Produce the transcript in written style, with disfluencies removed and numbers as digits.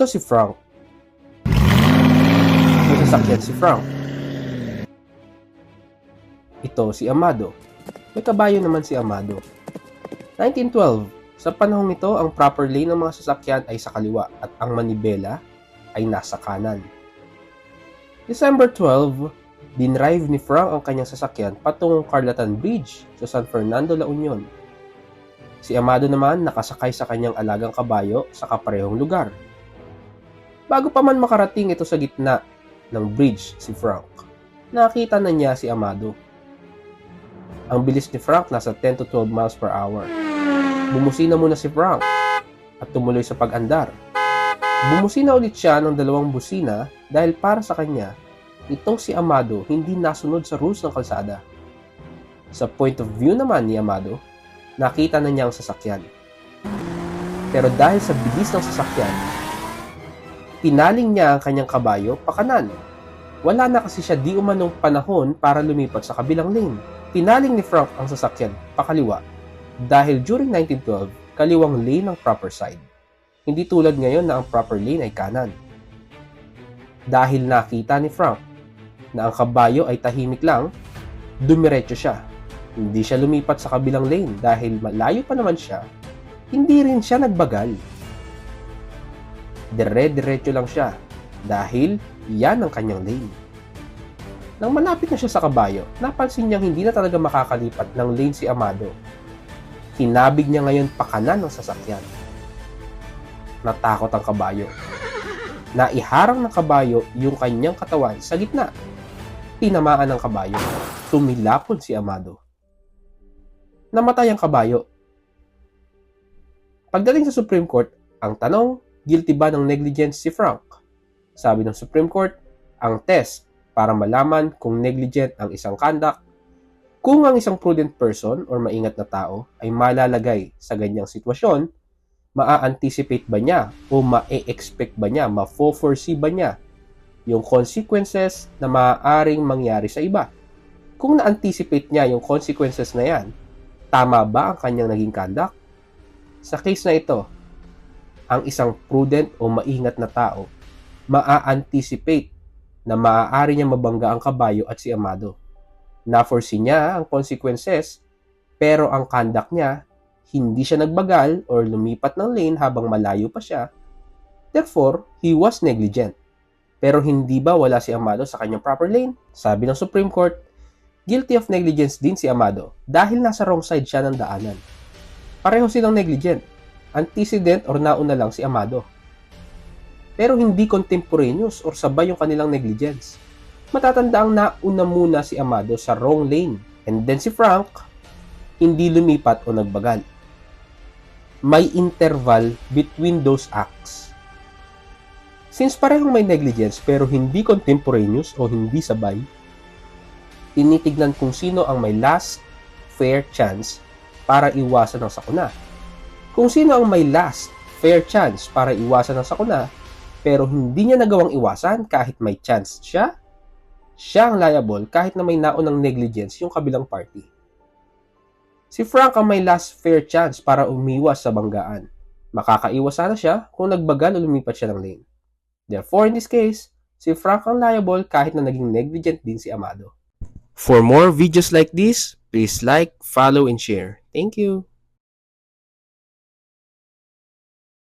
Ito si Frank. May sasakyan si Frank. Ito si Amado. May kabayo naman si Amado. 1912. Sa panahong ito, ang proper lane ng mga sasakyan ay sa kaliwa at ang manibela ay nasa kanan. December 12, dinrive ni Frank ang kanyang sasakyan patungong Carlatan Bridge sa San Fernando, La Union. Si Amado naman nakasakay sa kanyang alagang kabayo sa kaparehong lugar. Bago pa man makarating ito sa gitna ng bridge si Frank, nakita na niya si Amado. Ang bilis ni Frank nasa 10 to 12 miles per hour. Bumusina muna si Frank at tumuloy sa pag-andar. Bumusina ulit siya ng 2 busina dahil para sa kanya, itong si Amado hindi nasunod sa rules ng kalsada. Sa point of view naman ni Amado, nakita na niya ang sasakyan. Pero dahil sa bilis ng sasakyan, pinaling niya ang kanyang kabayo pakanan. Wala na kasi siya di umanong panahon para lumipat sa kabilang lane. Pinaling ni Frank ang sasakyan pakaliwa dahil during 1912, kaliwang lane ang proper side. Hindi tulad ngayon na ang proper lane ay kanan. Dahil nakita ni Frank na ang kabayo ay tahimik lang, dumiretso siya. Hindi siya lumipat sa kabilang lane dahil malayo pa naman siya, hindi rin siya nagbagal. Dire-diretso lang siya dahil yan ang kanyang lane. Nang malapit na siya sa kabayo, napansin niyang hindi na talaga makakalipat ng lane si Amado. Kinabig niya ngayon pakanan ng sasakyan. Natakot ang kabayo. Naiharang ng kabayo yung kanyang katawan sa gitna. Tinamaan ng kabayo. Tumilapon si Amado. Namatay ang kabayo. Pagdating sa Supreme Court, ang tanong, guilty ba ng negligence si Frank? Sabi ng Supreme Court, ang test para malaman kung negligent ang isang conduct, kung ang isang prudent person or maingat na tao ay malalagay sa ganyang sitwasyon, maa-anticipate ba niya o ma-expect ba niya, ma-foresee ba niya yung consequences na maaaring mangyari sa iba. Kung na-anticipate niya yung consequences na yan, tama ba ang kanyang naging conduct? Sa case na ito, ang isang prudent o maingat na tao maa-anticipate na maaari niya mabangga ang kabayo at si Amado. Na-foresee niya ang consequences, pero ang conduct niya, hindi siya nagbagal or lumipat ng lane habang malayo pa siya. Therefore, he was negligent. Pero hindi ba wala si Amado sa kanyang proper lane? Sabi ng Supreme Court, guilty of negligence din si Amado dahil nasa wrong side siya ng daanan. Pareho silang negligent. Antecedent or nauna lang si Amado. Pero hindi contemporaneous or sabay yung kanilang negligence. Matatandaang nauna muna si Amado sa wrong lane and then si Frank hindi lumipat o nagbagal. May interval between those acts. Since parehong may negligence pero hindi contemporaneous o hindi sabay, tinitignan kung sino ang may last fair chance para iwasan ang sakuna. Kung sino ang may last fair chance para iwasan ang sakuna, pero hindi niya nagawang iwasan kahit may chance siya ang liable kahit na may naunang negligence yung kabilang party. Si Frank ang may last fair chance para umiwas sa banggaan. Makakaiwas sana siya kung nagbagal o lumipat siya ng lane. Therefore, in this case, si Frank ang liable kahit na naging negligent din si Amado. For more videos like this, please like, follow, and share. Thank you!